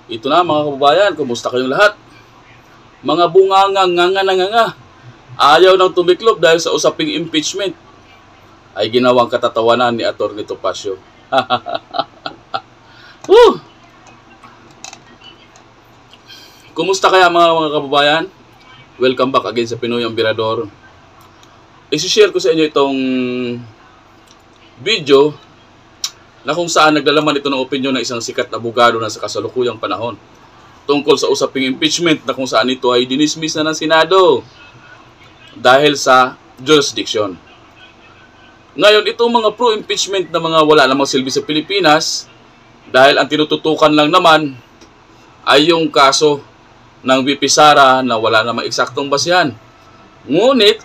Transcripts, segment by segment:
Ito na mga kababayan, kumusta kayong lahat? Mga bungangang nganga ayaw nang tumiklop dahil sa usaping impeachment ay ginawang katatawanan ni Atty. Topacio. Kumusta kaya mga kababayan? Welcome back again sa Pinoy Emperador. I-share ko sa inyo itong video na kung saan naglalaman ito ng opinyon ng isang sikat na abogado na sa kasalukuyang panahon tungkol sa usaping impeachment na kung saan ito ay dinismiss na ng Senado dahil sa jurisdiction. Ngayon, itong mga pro-impeachment na mga wala namang silbi sa Pilipinas dahil ang tinututukan lang naman ay yung kaso ng VP Sara na wala namang eksaktong basihan. Ngunit,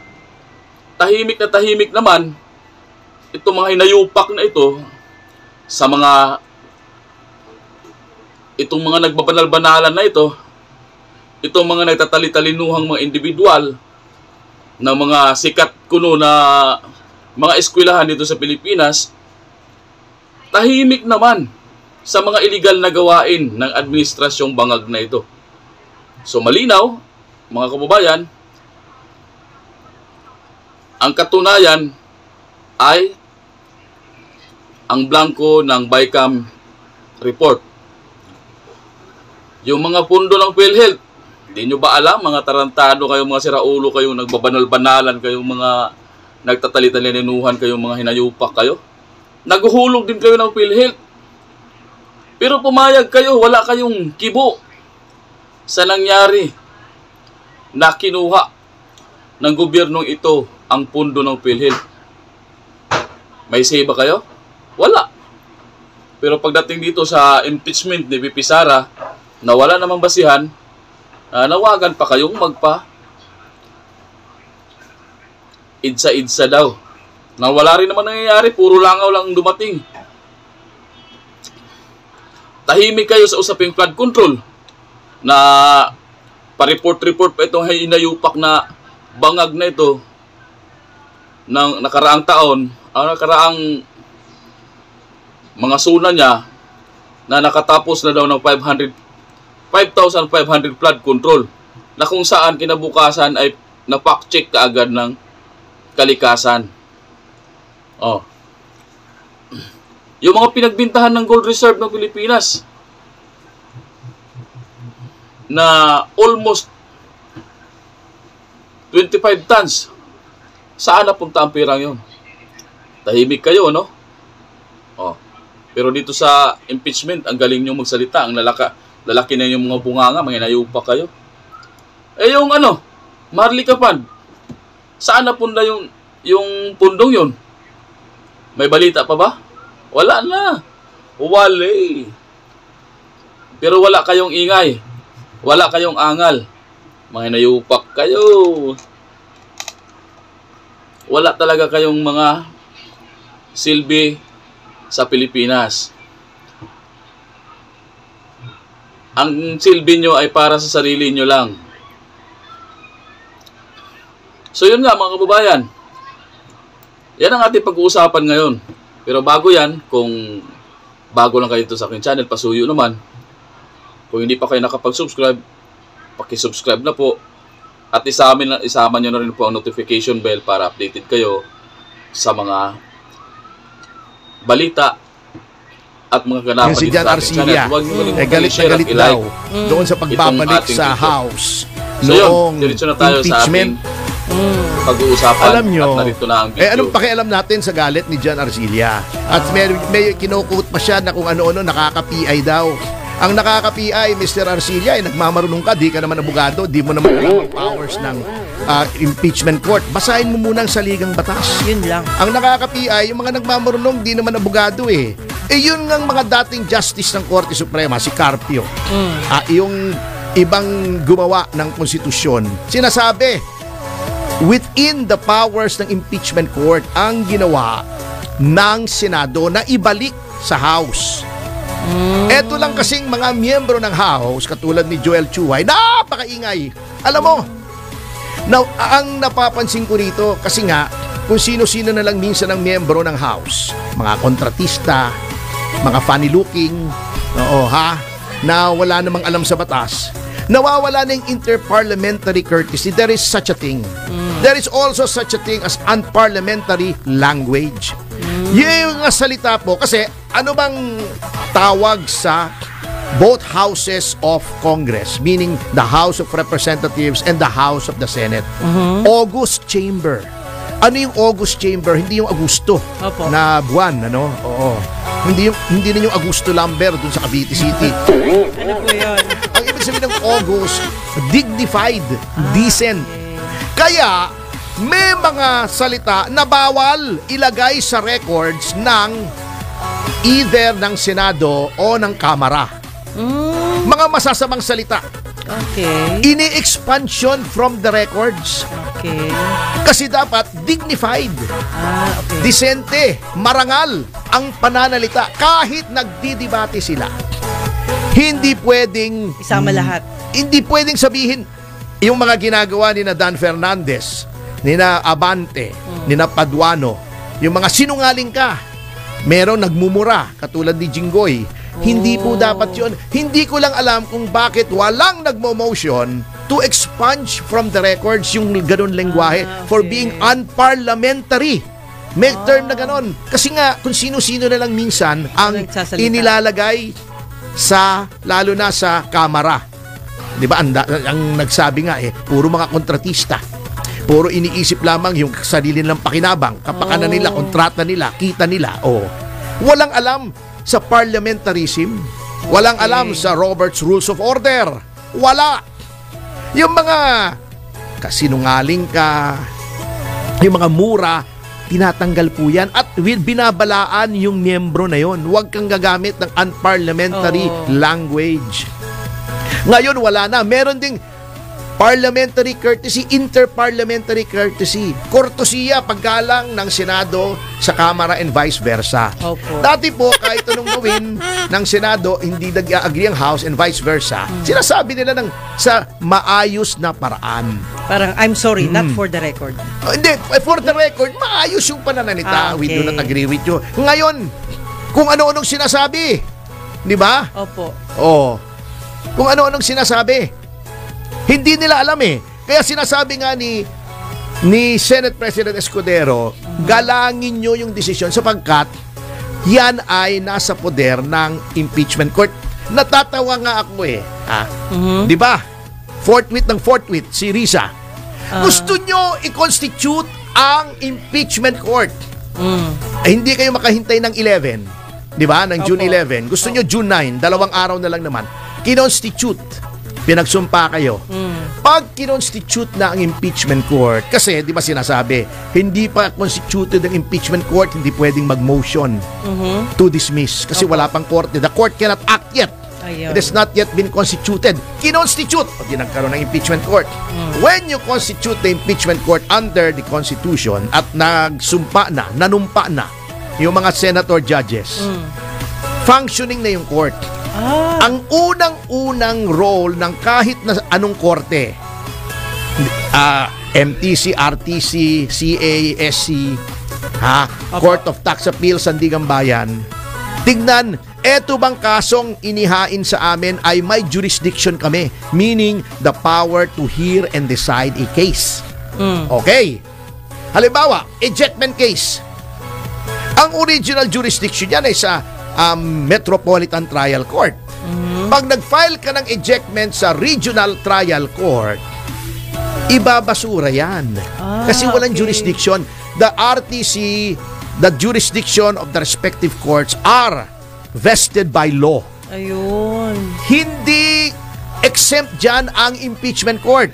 tahimik naman itong mga hinayupak na ito sa itong mga nagbabanal-banalan na ito, itong mga nagtatali-talinuhang mga individual na mga sikat kuno na mga eskwelahan dito sa Pilipinas, tahimik naman sa mga illegal na gawain ng administrasyong bangag na ito. So malinaw, mga kababayan, ang katunayan ay ang blanco ng BICAM report. Yung mga pundo ng PhilHealth, hindi nyo ba alam, mga tarantado kayo, mga siraulo kayo, nagbabanal-banalan kayo, mga nagtatali-talinuhan kayo, mga hinayupak kayo. Naguhulog din kayo ng PhilHealth. Pero pumayag kayo, wala kayong kibo sa nangyari na kinuha ng gobyernong ito ang pundo ng PhilHealth. May say ba kayo? Wala. Pero pagdating dito sa impeachment ni VP Sara na wala namang basihan, nawagan pa kayong idsa-idsa daw. Na wala rin naman nangyayari, puro langaw lang dumating. Tahimik kayo sa usaping flood control na pa-report pa itong hinayupak na bangag na ito ng nakaraang taon, nakaraang mga suna niya na nakatapos na daw ng 5,500 flood control na kung saan kinabukasan ay na-fact-check kaagad ng kalikasan. Yung mga pinagbintahan ng gold reserve ng Pilipinas na almost 25 tons, saan napunta ang pirang yun? Tahimik kayo, no? Pero dito sa impeachment, ang galing nyo magsalita, ang lalaki na yung mga bunganga, mga hinayupak kayo. Yung Marley Kapad, saan napunta yung pundong yun? May balita pa ba? Wala na. Wale. Pero wala kayong ingay. Wala kayong angal. Mga hinayupak kayo. Wala talaga kayong mga silbi sa Pilipinas. Ang silbi nyo ay para sa sarili nyo lang. So yun nga mga kababayan. Yan ang ating pag-uusapan ngayon. Pero bago yan, kung bago lang kayo dito sa aking channel, pasuyo naman. Kung hindi pa kayo nakapag-subscribe, paki-subscribe na po. At isama nyo na rin po ang notification bell para updated kayo sa mga balita at mga ganapan si Jan Arcilla galit na galit daw doon sa pagbabalik sa House noong impeachment. Pag-uusapan. Alam nyo, at narito na ang video. Anong pakialam natin sa galit ni Jan Arcilla? At may kinukut pa siya na kung ano-ano, nakaka-PI daw. Ang nakaka-PI, Mr. Arcilla, nagmamarunong ka, di ka naman abogado, di mo naman alam ang powers ng impeachment court. Basahin mo muna ang saligang batas. Yun lang. Ang nakaka-PI, yung mga nagmamarunong, di naman abogado eh. Yun nga mga dating justice ng Korte Suprema, si Carpio. Yung ibang gumawa ng konstitusyon, sinasabi, within the powers ng impeachment court ang ginawa ng Senado na ibalik sa House. Eto lang kasing mga miyembro ng House, katulad ni Joel Chuay, napakaingay. Alam mo, ang napapansin ko rito, kasi nga, kung sino-sino na lang minsan ang miyembro ng House, mga kontratista, mga funny looking, na wala namang alam sa batas, nawawala na yung interparliamentary courtesy. There is such a thing. There is also such a thing as unparliamentary language. Yung mga salita po, kasi ano bang tawag sa both houses of Congress, meaning the House of Representatives and the House of the Senate? August Chamber. Ano yung August Chamber? Hindi yung Agosto na buwan, ano? Oo. Hindi na yung Augusto Lambert dun sa Cavite City. Ano po yun? Ang ibig sabihin ng August, dignified, decent. Kaya, may mga salita na bawal ilagay sa records ng either ng Senado o ng Kamara. Mga masasamang salita. Okay. Ini-expansion from the records. Okay. Kasi dapat dignified, Okay. disente, marangal ang pananalita kahit nagdidebate sila. Hindi pwedeng Isama lahat. Hindi pwedeng sabihin yung mga ginagawa ni na Dan Fernandez, ni na Abante, ni na Paduano, yung mga sinungaling ka. Meron nagmumura katulad ni Jinggoy. Hindi po dapat yun. Hindi ko lang alam kung bakit walang nagmo-motion to expunge from the records yung ganun lengguwahe for being unparliamentary. May term na ganun. Kasi nga, kung sino-sino na lang minsan ang Nagsasalita. inilalagay sa, lalo na sa Kamara. Di ba? Ang nagsabi nga puro mga kontratista. Puro iniisip lamang yung sarili nilang pakinabang, kapakanan nila, kontrata nila, kita nila. Walang alam sa parliamentarism. Walang alam sa Robert's Rules of Order. Wala. Yung mga kasinungaling ka, yung mga mura, tinatanggal po yan at binabalaan yung miyembro na yon. Huwag kang gagamit ng unparliamentary language. Ngayon wala na. Meron ding parliamentary courtesy, interparliamentary courtesy. Kortesiya, paggalang ng Senado sa Kamara and vice versa. Opo. Dati po, kahit anong gawin ng Senado, hindi nag-agree ang House and vice versa. Sinasabi nila sa maayos na paraan. Parang, I'm sorry, not for the record. Hindi, for the record, maayos yung pananalita. We do Okay. not agree with you. Ngayon, kung ano-anong sinasabi. Di ba? Opo. Kung ano-anong sinasabi. Hindi nila alam Kaya sinasabi nga ni Senate President Escudero, galangin nyo yung desisyon sapagkat yan ay nasa poder ng impeachment court. Natatawa nga ako Di ba? Forthwith si Risa. Gusto nyo i-constitute ang impeachment court. Hindi kayo makahintay ng 11. Di ba? Ng June 11. Gusto nyo June 9. 2 araw na lang naman. Kinonstitute. Pinagsumpa kayo. Pag kinonstitute na ang impeachment court, kasi di ba sinasabi, hindi pa constituted ang impeachment court, hindi pwedeng mag-motion to dismiss. Kasi wala pang korte. The court cannot act yet. Ayun. It has not yet been constituted. Kinonstitute o di nagkaroon ng impeachment court. When you constitute the impeachment court under the Constitution at nanumpa na yung mga senator judges, functioning na yung court. Ang unang-unang role ng kahit na anong korte, MTC, RTC, CA, SC, Court of Tax Appeals, Sandigan Bayan, tignan, eto bang kasong inihain sa amin ay may jurisdiction kami, meaning the power to hear and decide a case. Okay. Halimbawa, ejectment case. Ang original jurisdiction yan ay sa Metropolitan Trial Court. Pag nag-file ka ng ejectment sa Regional Trial Court, ibabasura yan. Kasi walang jurisdiction. The RTC, the jurisdiction of the respective courts are vested by law. Ayun. Hindi exempt dyan ang impeachment court.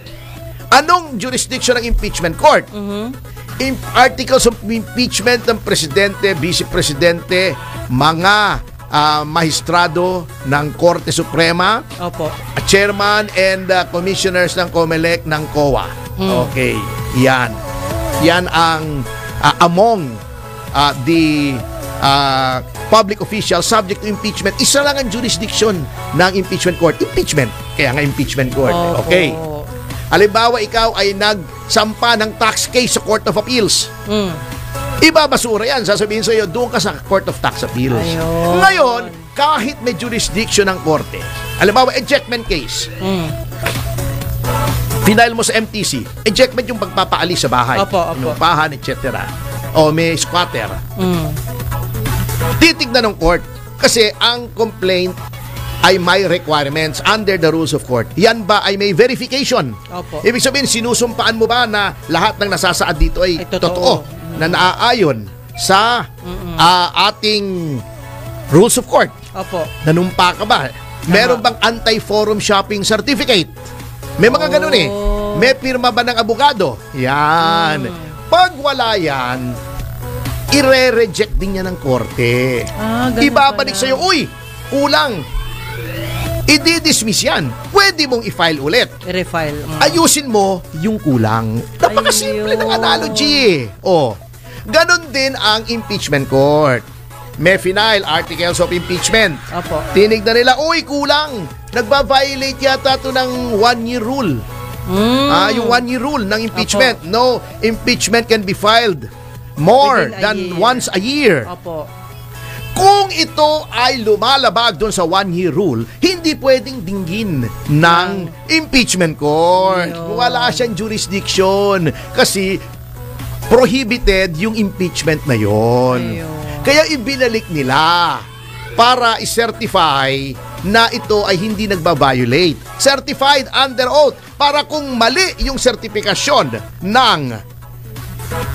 Anong jurisdiction ng impeachment court? Articles of impeachment ng presidente, vice-presidente, mga mahistrado ng Korte Suprema, Opo. chairman and commissioners ng COMELEC ng COA. Okay, yan. Yan ang among the public officials subject to impeachment. Isa lang ang jurisdiction ng impeachment court. Impeachment. Kaya nga impeachment court. Opo. Okay. Halimbawa, ikaw ay nagsampa ng tax case sa Court of Appeals. Ibabasura yan. Sasabihin sa iyo, doon ka sa Court of Tax Appeals. Ayun. Ngayon, kahit may jurisdiction ng korte, halimbawa, ejectment case, final mo sa MTC, ejectment yung pagpapaalis sa bahay, Opo. inupahan, etc. O may squatter. Titignan ng court kasi ang complaint ay may requirements under the rules of court. Yan ba ay may verification? Opo. Ibig sabihin, sinusumpaan mo ba na lahat ng nasasaad dito ay Ay, totoo. na naaayon sa ating rules of court? Opo. Nanumpa ka ba? Meron bang anti-forum shopping certificate? May mga ganun eh. May pirma ba ng abogado? Yan. Pag wala yan, ire-reject din yan ng korte. Ganun Ibabalik pala. sa'yo, uy, kulang. I-dismiss yan. Pwede mong i-file ulit. I-refile. Ayusin mo yung kulang. Napakasimple ng Ayun. analogy eh. O, ganun din ang impeachment court. May final articles of impeachment. Opo. Tinignan nila, uy, kulang. Nagba-violate yata to ng 1-year rule. Yung 1-year rule ng impeachment. No impeachment can be filed more Within a than year. once a year. Opo. Kung ito ay lumalabag doon sa 1-year rule, hindi pwedeng dinggin ng impeachment court. Ayun. Wala siyang jurisdiction kasi prohibited yung impeachment na yon. Ayun. Kaya ibinalik nila para i-certify na ito ay hindi nagba-violate. Certified under oath para kung mali yung sertifikasyon ng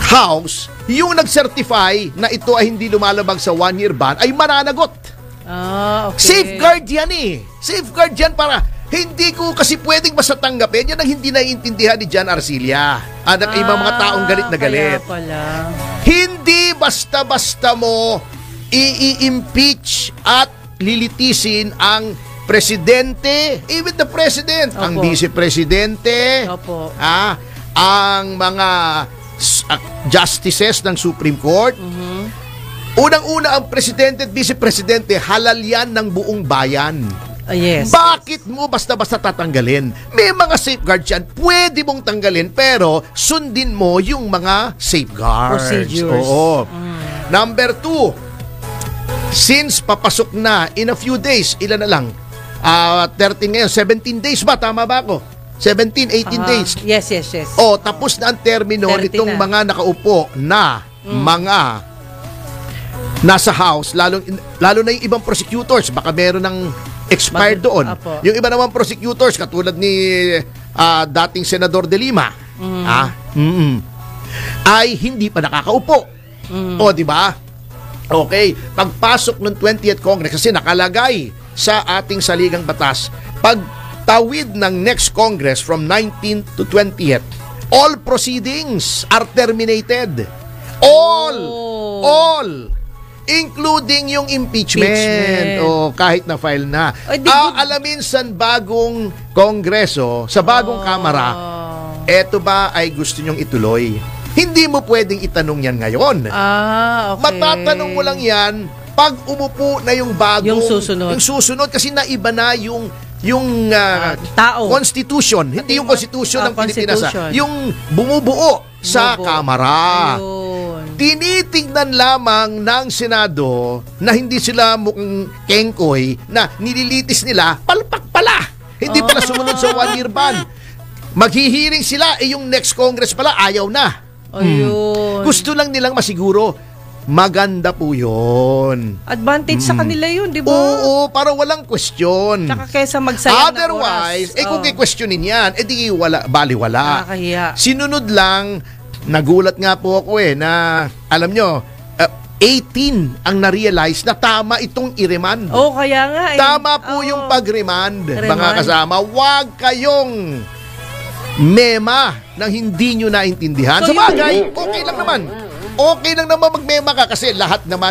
House, yung nag-certify na ito ay hindi lumalabag sa 1-year ban ay mananagot. Okay. Safeguard yan eh. Safeguard yan para hindi ko kasi pwedeng basta tanggapin. Yan ang hindi naiintindihan ni Jan Arcilla. At ang ibang mga taong galit na galit. Kaya pala. Hindi basta-basta mo i-impeach at lilitisin ang presidente, even the president, ang Opo. vice-presidente, Opo. ang mga justices ng Supreme Court. Unang-una ang presidente at vice-presidente, halal yan ng buong bayan. Yes. Bakit mo basta-basta tatanggalin? May mga safeguards yan. Pwede mong tanggalin pero sundin mo yung mga safeguards. Procedures. Oo. Number 2, since papasok na in a few days, ilan na lang? 13 ngayon, 17 days ba? Tama ba ako? 17, 18 days. Yes. O, tapos na ang termino 30 nitong na. mga nakaupo na mga nasa house, lalo na yung ibang prosecutors, baka meron ng expired doon. Apo. Yung iba naman prosecutors, katulad ni dating Senador De Lima, ay hindi pa nakakaupo. O, di ba? Okay, pagpasok ng 20th Congress, kasi nakalagay sa ating saligang batas, pagtawid ng next Congress from 19th to 20th, all proceedings are terminated. All! Including yung impeachment. O kahit na file na. Ay, di- Alamin sa bagong Kongreso, sa bagong Kamara, eto ba ay gusto nyong ituloy? Hindi mo pwedeng itanong yan ngayon. Okay. Matatanong mo lang yan pag umupo na yung bagong... Yung susunod. Kasi naiba na yung tao. Constitution. Hindi yung Constitution ng Pilipinas. Constitution. Yung bumubuo sa Bumubuo. Kamara. Ayun. Tinitignan lamang ng Senado na hindi sila mukhang kengkoy na nililitis nila, palpak pala. Hindi pala sumunod sa 1-year ban. Maghihiring sila, yung next Congress pala, ayaw na. Ayun. Gusto lang nilang masiguro, maganda po yun. Advantage sa kanila yun, di ba? Oo, para walang question. Tsaka kesa magsayang Otherwise, ng oras. kung i-questionin yan, di baliwala. Nakakahiya. Sinunod lang, nagulat nga po ako na, alam nyo, 18 ang na-realize na tama itong i-remand. Kaya nga. Tama po yung pag-remand, mga Remand. kasama. Huwag kayong mema nang hindi nyo naintindihan. So, Sa bagay, okay lang naman. Okay lang naman magmema ka kasi lahat naman